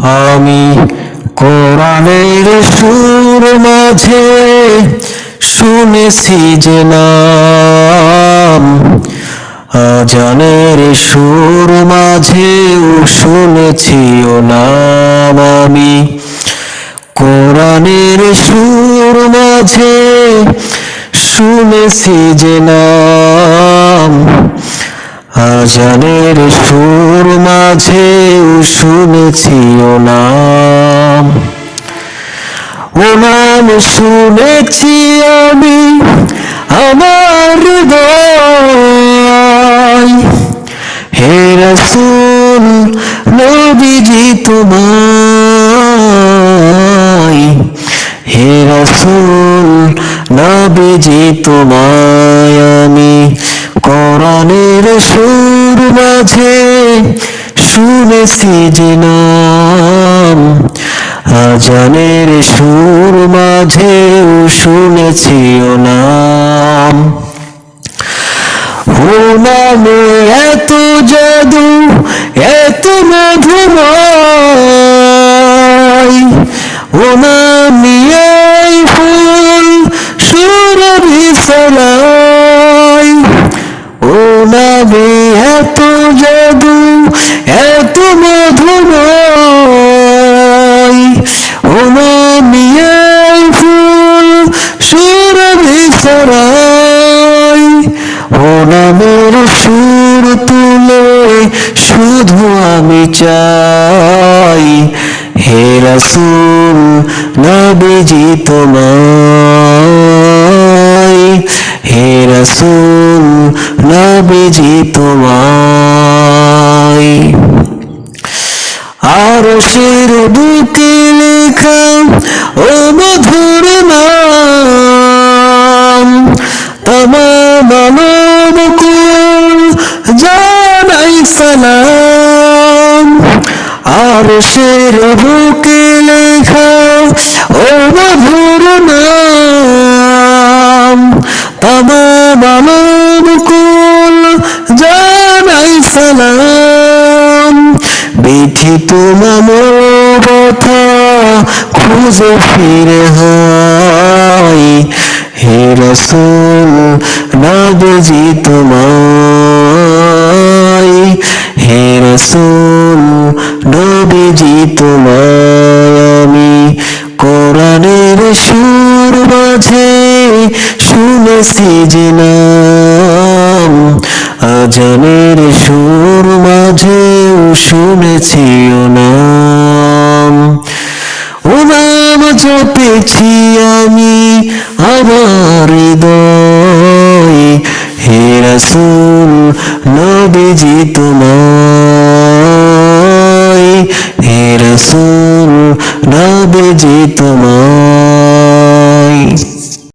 আমি কোরআনের সুর মাঝে শুনেছি যে নাম, আজানের সুর মাঝেও শুনেছি ও নাম। আমি কোরআনের সুর মাঝে শুনেছি যে নাম, আজানের সুর মাঝেও শুনেছি ও নাম। ও নাম শুনেছি আমি আমার হৃদয়, হে রাসূল নবীজি তোমায়, হে রাসূল নবীজি তোমায়। আমি কোরআনের সুর মাঝে শুনেছি যে নাম, আজানের সুর মাঝেও শুনেছি ও নাম। ও নামে এত জাদু এত মধুময়, ও নামে ফুল সুরভি ফলায়। ও নামে এত জাদু এত মধুময়, ও নামে ফুল সুরভি ফলায়। ও নামের সুর তুলে শুধু আমি চাই, হে রাসূল নবীজি তোমায়, হে রাসূল নবীজি তোমায়। আরশের বুকে লেখা ও মধুর নাম, তমাম মানবকুল জানাই সালাম। আরশের বুকে লেখা ও মধুর নাম, তমাম মানবকুল জানাই সালাম। ব্যথিত মানবতা খুঁজে ফিরে হয়, হে রাসূল নবীজি তোমায়, হে রাসূল নবীজি তোমায়। আমি কোরআনের সুর মাঝে শুনেছি যে নাম, আজানের সুর মাঝেও শুনেছি ও নাম। ও নাম জপেছি আমি আমার হৃদয়, হে রাসূল নবীজি তোমায়, হে রাসূল নবীজি তোমায়।